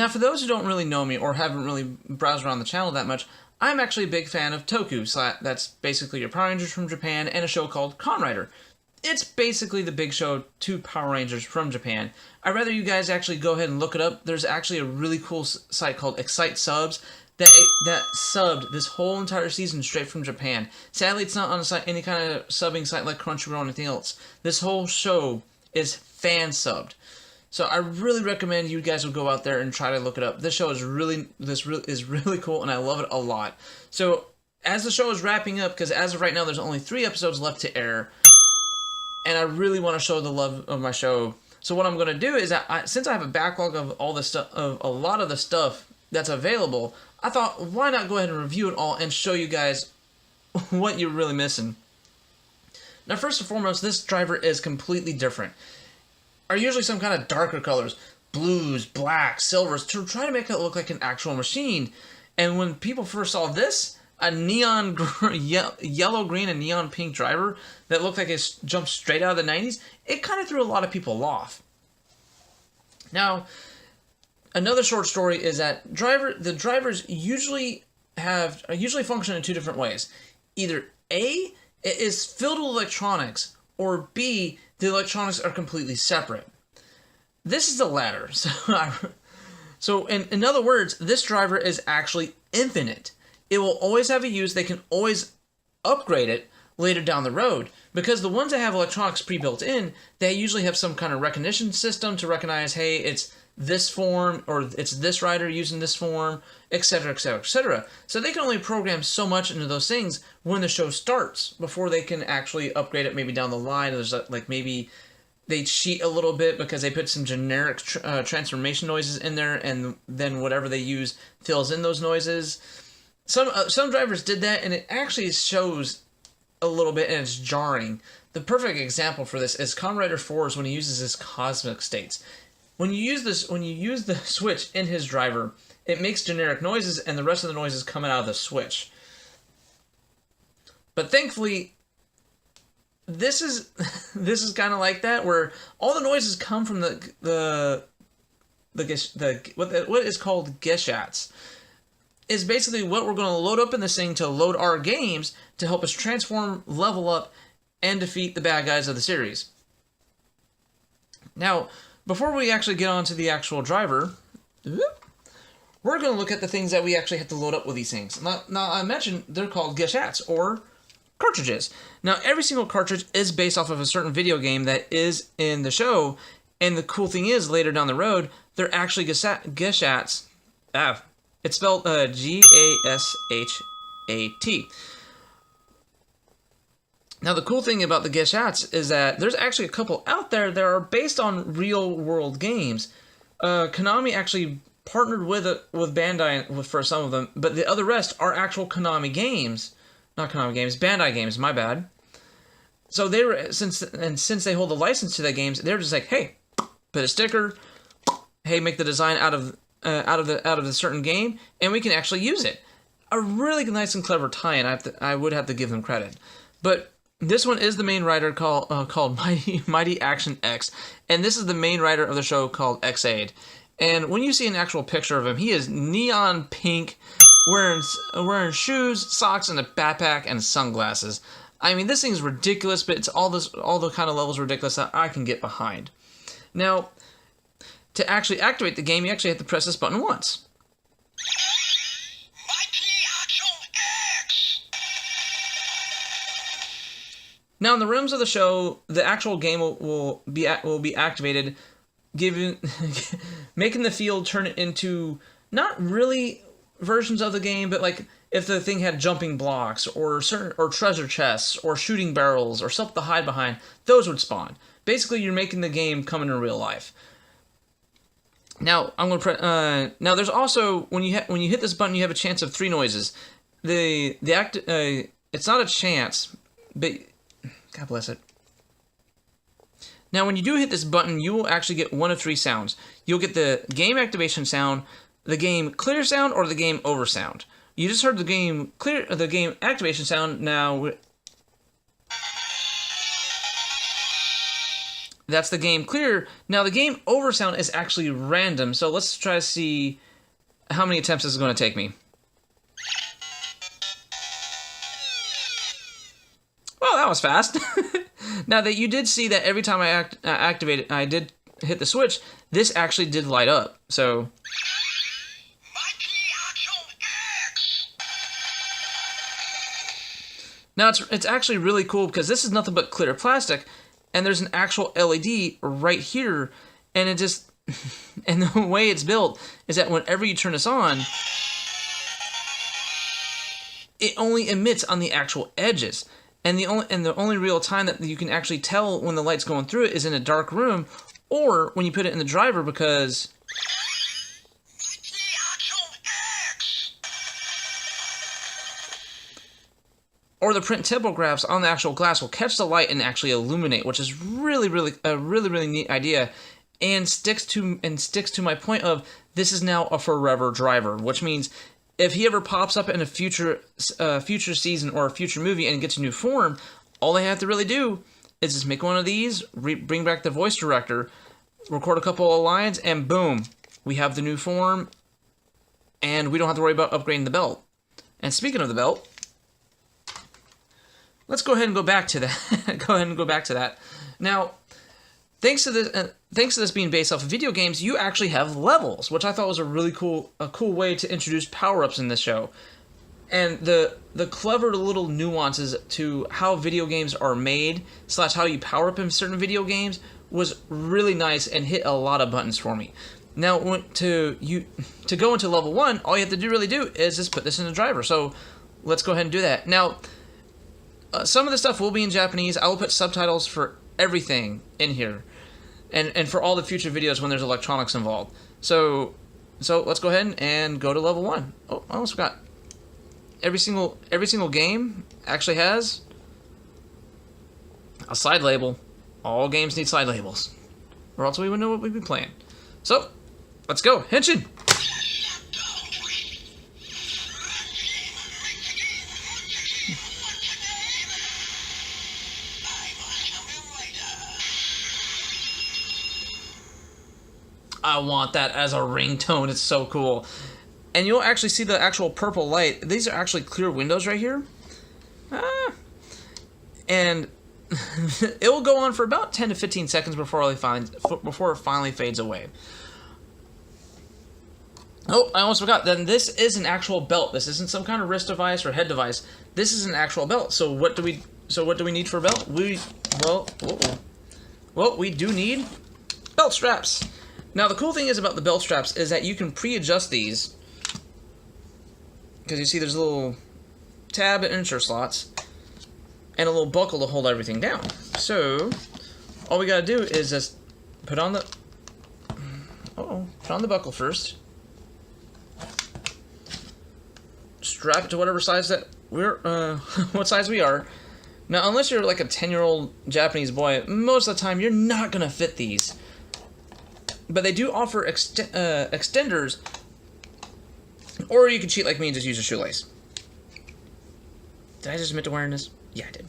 Now, for those who don't really know me or haven't really browsed around the channel that much, I'm actually a big fan of Toku. So that's basically your Power Rangers from Japan and a show called Kamen Rider. It's basically the big show to Power Rangers from Japan. I'd rather you guys actually go ahead and look it up. There's actually a really cool site called Excite Subs that subbed this whole entire season straight from Japan. Sadly, it's not on any kind of subbing site like Crunchyroll or anything else. This whole show is fan subbed. So I really recommend you guys will go out there and try to look it up. This show is really cool, and I love it a lot. So as the show is wrapping up, because as of right now, there's only 3 episodes left to air, and I really want to show the love of my show. So what I'm going to do is, since I have a backlog of all this stuff, of a lot of the stuff that's available, I thought, why not go ahead and review it all and show you guys what you're really missing. Now, first and foremost, this driver is completely different. Are usually some kind of darker colors, blues, blacks, silvers, to try to make it look like an actual machine. And when people first saw this, a neon yellow, green, and neon pink driver that looked like it jumped straight out of the 90s, it kind of threw a lot of people off. Now, another short story is that the drivers usually function in 2 different ways. Either A, it is filled with electronics, or B, the electronics are completely separate. This is the latter. So in other words, this driver is actually infinite. It will always have a use. They can always upgrade it later down the road, because the ones that have electronics pre-built in, they usually have some kind of recognition system to recognize, hey, it's this form, or it's this rider using this form, etc., etc., etc. So they can only program so much into those things when the show starts before they can actually upgrade it maybe down the line. There's like maybe they cheat a little bit because they put some generic transformation noises in there, and then whatever they use fills in those noises. Some drivers did that, and it actually shows a little bit, and it's jarring. The perfect example for this is Kamen Rider 4's when he uses his cosmic states. When you use the switch in his driver, it makes generic noises, and the rest of the noises coming out of the switch. But thankfully, this is kind of like that, where all the noises come from what is called Geshats. Is basically what we're going to load up in this thing to load our games to help us transform, level up, and defeat the bad guys of the series. Now, before we actually get on to the actual driver, we're going to look at the things that we actually have to load up with these things. Now I mentioned they're called Geshats, or cartridges. Now, every single cartridge is based off of a certain video game that is in the show, and the cool thing is, later down the road, they're actually Geshats. It's spelled Gashat. Now, the cool thing about the Geshats is that there's actually a couple out there that are based on real-world games. Konami actually partnered with Bandai for some of them, but the other rest are actual Konami games. Not Konami games, Bandai games, my bad. So they were, since they hold the license to the games, they're just like, hey, put a sticker, hey, make the design out of the certain game, and we can actually use it. A really nice and clever tie-in. I would have to give them credit. But this one is the main rider called Mighty Action X, and this is the main rider of the show called X-Aid. And when you see an actual picture of him, he is neon pink, wearing shoes, socks, and a backpack and sunglasses. I mean, this thing's ridiculous, but it's all the kind of levels ridiculous that I can get behind. Now, to actually activate the game, you actually have to press this button once. Mighty Action X! Now, in the rooms of the show, the actual game will be activated, making the field turn it into not really versions of the game, but like if the thing had jumping blocks or treasure chests or shooting barrels or something to hide behind, those would spawn. Basically, you're making the game come into real life. Now I'm going to now there's also when you hit this button, you have a chance of 3 noises. It's not a chance, but God bless it. Now when you do hit this button, you will actually get one of 3 sounds. You'll get the game activation sound, the game clear sound, or the game over sound. You just heard the game activation sound. Now That's the game clear. Now the game over sound is actually random, so let's try to see how many attempts this is going to take me. Well, that was fast. Now that you did see that every time I did hit the switch, this actually did light up. So now it's actually really cool because this is nothing but clear plastic, and there's an actual LED right here, and it just and the way it's built is that whenever you turn this on, it only emits on the actual edges. And the only real time that you can actually tell when the light's going through it is in a dark room, or when you put it in the driver, because or the print typographs on the actual glass will catch the light and actually illuminate, which is really neat idea, and sticks to my point of this is now a forever driver, which means if he ever pops up in a future season or a future movie and gets a new form, all they have to really do is just make one of these, bring back the voice director, record a couple of lines, and boom, we have the new form, and we don't have to worry about upgrading the belt. And speaking of the belt, let's go ahead and go back to that. Now, thanks to this being based off of video games, you actually have levels, which I thought was a cool way to introduce power-ups in this show. And the clever little nuances to how video games are made / how you power up in certain video games was really nice and hit a lot of buttons for me. Now, to go into level 1, all you have to really do is just put this in the driver. So let's go ahead and do that. Now, some of the stuff will be in Japanese. I will put subtitles for everything in here. And for all the future videos when there's electronics involved. So let's go ahead and go to level 1. Oh, I almost forgot. Every single game actually has a side label. All games need side labels, or else we wouldn't know what we'd be playing. So let's go, Henshin. I want that as a ringtone. It's so cool. And you'll actually see the actual purple light. These are actually clear windows right here. And it will go on for about 10 to 15 seconds before it finally fades away. Oh, I almost forgot. Then this is an actual belt. This isn't some kind of wrist device or head device. This is an actual belt. So what do we need for a belt? We do need belt straps. Now, the cool thing is about the belt straps is that you can pre-adjust these, because you see there's a little tab and insert slots and a little buckle to hold everything down. So all we gotta do is just put on the buckle first, strap it to whatever size that what size we are. Now, unless you're like a 10-year-old Japanese boy, most of the time you're not gonna fit these. But they do offer extenders, or you can cheat like me and just use a shoelace. Did I just admit to wearing this? Yeah, I did.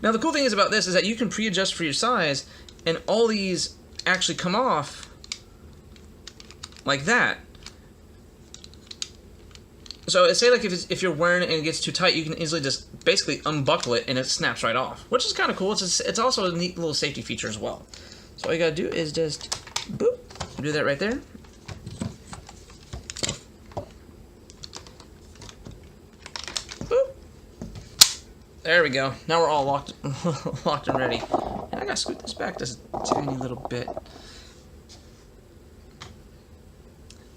Now, the cool thing is about this is that you can pre-adjust for your size, and all these actually come off like that. So, say like if you're wearing it and it gets too tight, you can easily just basically unbuckle it, and it snaps right off, which is kind of cool. It's also a neat little safety feature as well. So all you gotta do is just boop, do that right there. Boop. There we go. Now we're all locked and ready. And I gotta scoot this back just a tiny little bit.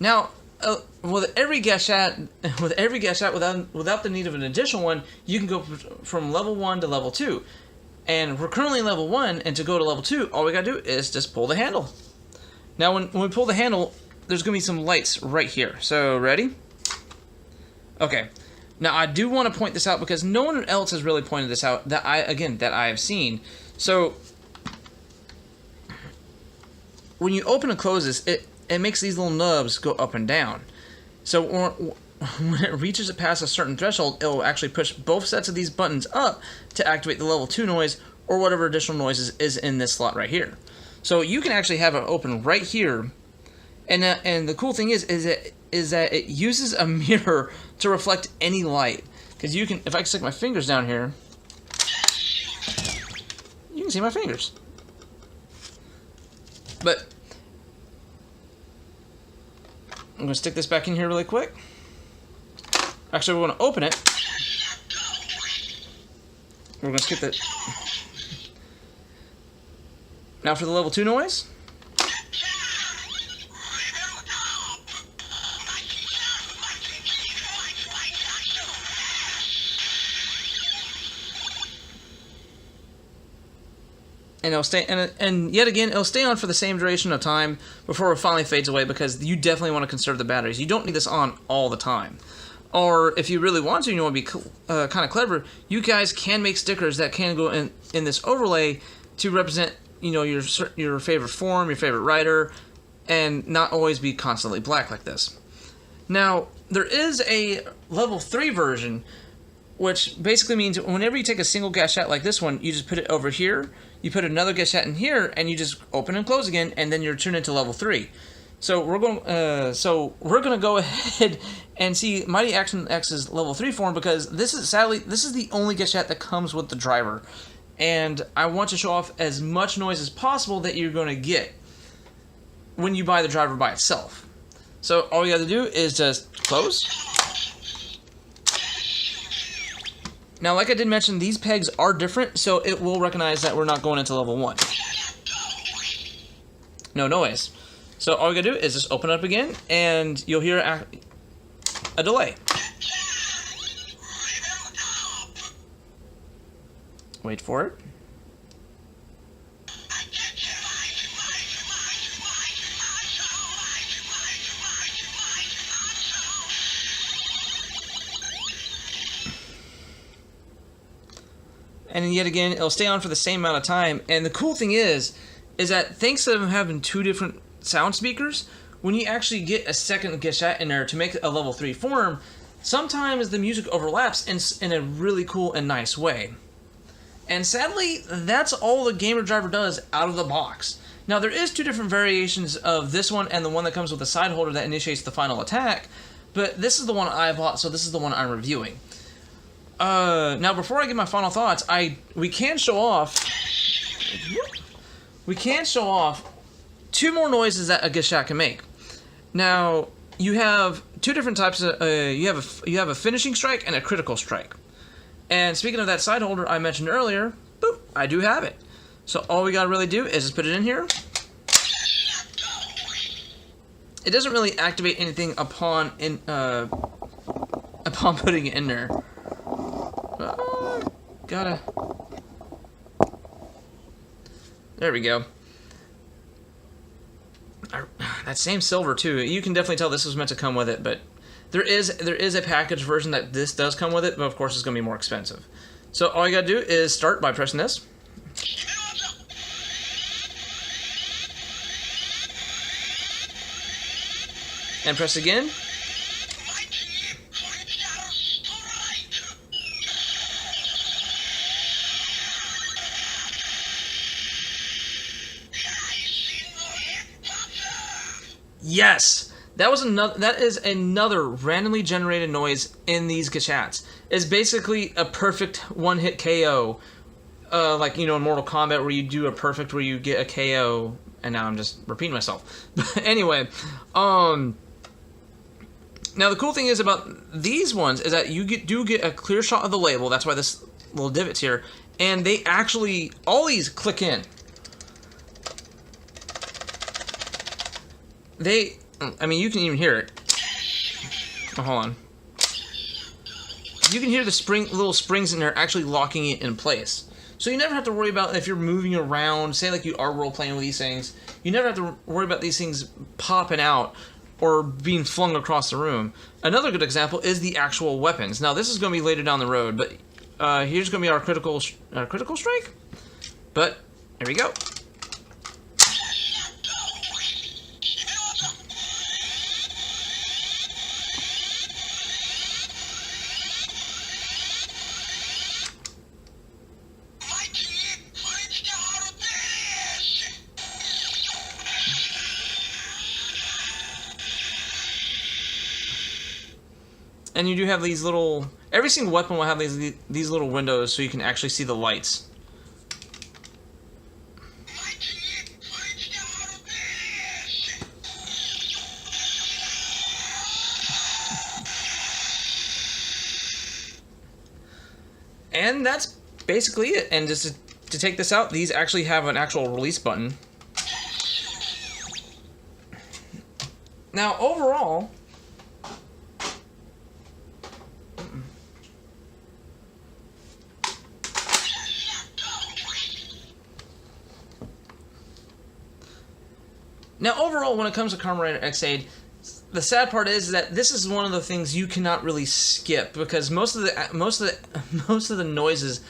Now, with every guest chat, without the need of an additional one, you can go from level 1 to level 2. And we're currently level 1, and to go to level 2, all we gotta do is just pull the handle. Now, when we pull the handle, there's gonna be some lights right here. So, ready? Okay. Now, I do want to point this out because no one else has really pointed this out that I have seen. So, when you open and close this, it makes these little nubs go up and down. So, when it reaches past a certain threshold, it will actually push both sets of these buttons up to activate the level 2 noise or whatever additional noise is in this slot right here. So you can actually have it open right here, and the cool thing is that it uses a mirror to reflect any light. Because you can, if I stick my fingers down here, you can see my fingers. But I'm going to stick this back in here really quick. Actually, we're going to open it. We're going to skip that. Now for the level 2 noise. And it'll stay, and yet again, it'll stay on for the same duration of time before it finally fades away, because you definitely want to conserve the batteries. You don't need this on all the time. Or if you really want to, and you want to be kind of clever, you guys can make stickers that can go in this overlay to represent, you know, your favorite form, your favorite writer, and not always be constantly black like this. Now, there is a level 3 version, which basically means whenever you take a single gashette like this one, you just put it over here, you put another gashette in here, and you just open and close again, and then you're turned into level 3. So we're going to go ahead and see Mighty Action X's level 3 form, because this is the only gashette that comes with the driver, and I want to show off as much noise as possible that you're going to get when you buy the driver by itself. So all you have to do is just close. Now, like I did mention, these pegs are different, so it will recognize that we're not going into level 1. No noise. So all you gotta do is just open it up again, and you'll hear a delay. Wait for it. And yet again, it'll stay on for the same amount of time. And the cool thing is that thanks to them having 2 different sound speakers, when you actually get a second gashette in there to make a level 3 form, sometimes the music overlaps in a really cool and nice way. And sadly, that's all the gamer driver does out of the box. Now, there is 2 different variations of this one and the one that comes with a side holder that initiates the final attack, but this is the one I bought, so this is the one I'm reviewing. Now, before I give my final thoughts, we can show off 2 more noises that a gashette can make. Now, you have 2 different types of you have a finishing strike and a critical strike. And speaking of that side holder I mentioned earlier, boop, I do have it. So all we gotta really do is just put it in here. It doesn't really activate anything upon putting it in there. There we go. That same silver too. You can definitely tell this was meant to come with it, but there is a packaged version that this does come with it, but of course it's going to be more expensive. So all you got to do is start by pressing this. And press again. Yes, that is another randomly generated noise in these gashettes. It's basically a perfect one-hit KO, like, you know, in Mortal Kombat where you do a perfect where you get a KO, and now I'm just repeating myself. But anyway, now the cool thing is about these ones is that you do get a clear shot of the label. That's why this little divot's here, and they actually, all these click in. I mean, you can even hear it. Oh, hold on. You can hear the little springs in there actually locking it in place. So you never have to worry about if you're moving around, say like you are role-playing with these things, you never have to worry about these things popping out or being flung across the room. Another good example is the actual weapons. Now, this is going to be later down the road, but here's going to be our critical strike. But, here we go. And you do have these little... Every single weapon will have these little windows so you can actually see the lights. My team fights out of this. And that's basically it. And just to take this out, these actually have an actual release button. Now, overall... when it comes to Kamen Rider X8, the sad part is that this is one of the things you cannot really skip, because most of the noises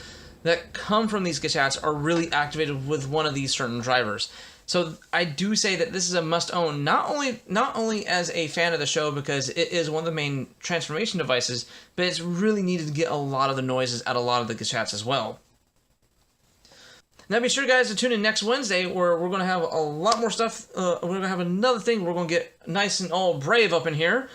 that come from these gachats are really activated with one of these certain drivers. So I do say that this is a must-own, not only as a fan of the show because it is one of the main transformation devices, but it's really needed to get a lot of the noises out of a lot of the gachats as well. Now be sure, guys, to tune in next Wednesday, where we're going to have a lot more stuff. We're going to have another thing. We're going to get nice and all brave up in here.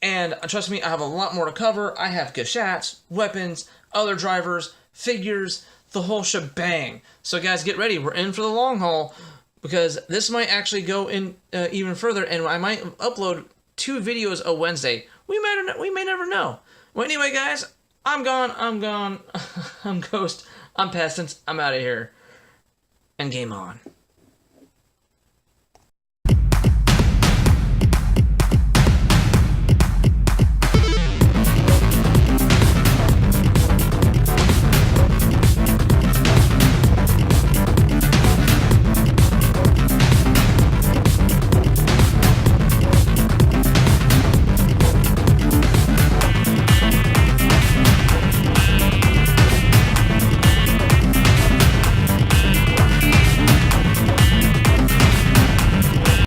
And trust me, I have a lot more to cover. I have gachats, weapons, other drivers, figures, the whole shebang. So, guys, get ready. We're in for the long haul, because this might actually go in even further, and I might upload 2 videos a Wednesday. We may never know. Well, anyway, guys, I'm gone. I'm Ghost. I'm Pestance. I'm out of here. And game on.